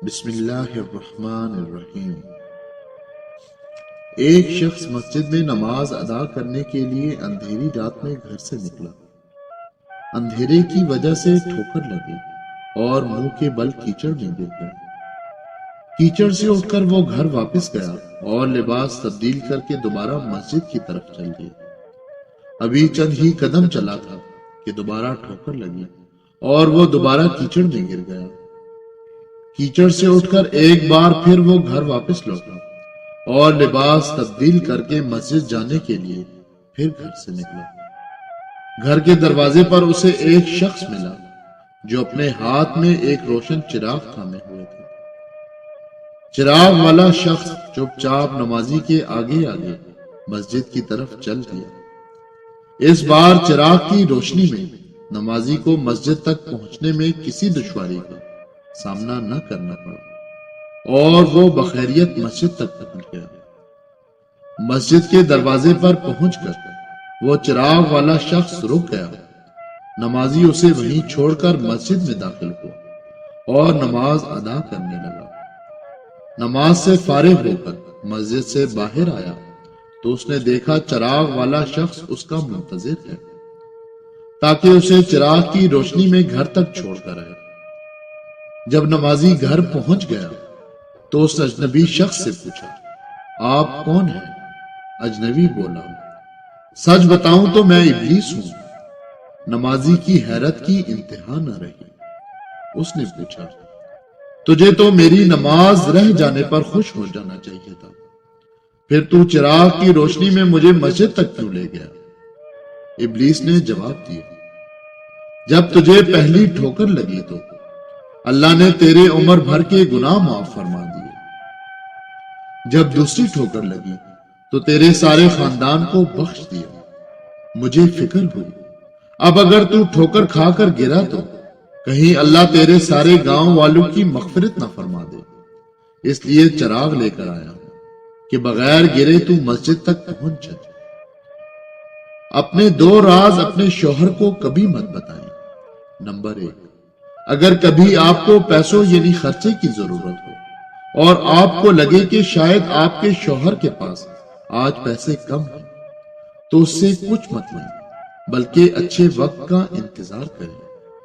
بسم اللہ الرحمن الرحیم۔ ایک شخص مسجد میں نماز ادا کرنے کے لیے اندھیری رات میں گھر سے نکلا۔ اندھیرے کی وجہ سے ٹھوکر لگی اور منہ کے بل کیچڑ میں گر گیا۔ کیچڑ سے اٹھ کر وہ گھر واپس گیا اور لباس تبدیل کر کے دوبارہ مسجد کی طرف چل گیا۔ ابھی چند ہی قدم چلا تھا کہ دوبارہ ٹھوکر لگی اور وہ دوبارہ کیچڑ میں گر گیا۔ کیچڑ سے اٹھ کر ایک بار پھر وہ گھر واپس لوٹا اور لباس تبدیل کر کے مسجد جانے کے لیے پھر گھر سے نکلا۔ گھر کے دروازے پر اسے ایک شخص ملا جو اپنے ہاتھ میں ایک روشن چراغ تھامے ہوئے تھے۔ چراغ والا شخص چپ چاپ نمازی کے آگے آگے مسجد کی طرف چل دیا۔ اس بار چراغ کی روشنی میں نمازی کو مسجد تک پہنچنے میں کسی دشواری کا سامنا نہ کرنا پڑا اور وہ بخیریت مسجد تک پہنچ گیا۔ مسجد کے دروازے پر پہنچ کر وہ چراغ والا شخص رک گیا۔ نمازی اسے وہیں چھوڑ کر مسجد میں داخل ہوا اور نماز ادا کرنے لگا۔ نماز سے فارغ ہو کر مسجد سے باہر آیا تو اس نے دیکھا چراغ والا شخص اس کا منتظر ہے تاکہ اسے چراغ کی روشنی میں گھر تک چھوڑ کر آئے۔ جب نمازی گھر پہنچ گیا تو اس اجنبی شخص سے پوچھا، آپ کون ہیں؟ اجنبی بولا، سچ بتاؤں تو میں ابلیس ہوں۔ نمازی کی حیرت کی انتہا نہ رہی۔ اس نے پوچھا، تجھے تو میری نماز رہ جانے پر خوش ہو جانا چاہیے تھا، پھر تو چراغ کی روشنی میں مجھے مسجد تک کیوں لے گیا؟ ابلیس نے جواب دیا، جب تجھے پہلی ٹھوکر لگی تو اللہ نے تیرے عمر بھر کے گناہ معاف فرما دیے۔ جب دوسری ٹھوکر لگی تو تیرے سارے خاندان کو بخش دیا۔ مجھے فکر ہوئی، اب اگر تو ٹھوکر کھا کر گرا تو کہیں اللہ تیرے سارے گاؤں والوں کی مغفرت نہ فرما دے، اس لیے چراغ لے کر آیا کہ بغیر گرے تو مسجد تک پہنچ جائے۔ اپنے دو راز اپنے شوہر کو کبھی مت بتائیں۔ نمبر 1، اگر کبھی آپ کو پیسوں یعنی خرچے کی ضرورت ہو اور آپ کو لگے کہ شاید آپ کے شوہر کے پاس آج پیسے کم ہیں تو اس سے کچھ مت لیں بلکہ اچھے وقت کا انتظار کریں۔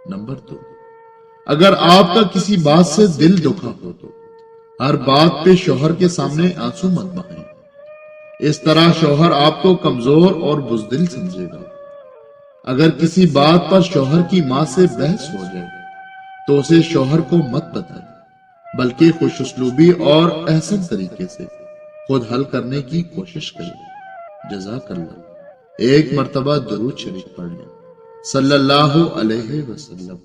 نمبر 2، اگر آپ کا کسی بات سے دل دکھا ہو تو ہر بات پہ شوہر کے سامنے آنسو مت بہائیں، اس طرح شوہر آپ کو کمزور اور بزدل سمجھے گا۔ اگر کسی بات پر شوہر کی ماں سے بحث ہو جائے تو اسے شوہر کو مت بتائیں بلکہ خوش اسلوبی اور احسن طریقے سے خود حل کرنے کی کوشش کریں۔ جزاک اللہ۔ ایک مرتبہ درود شریف پڑھ لیں۔ صلی اللہ علیہ وسلم۔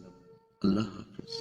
اللہ حافظ۔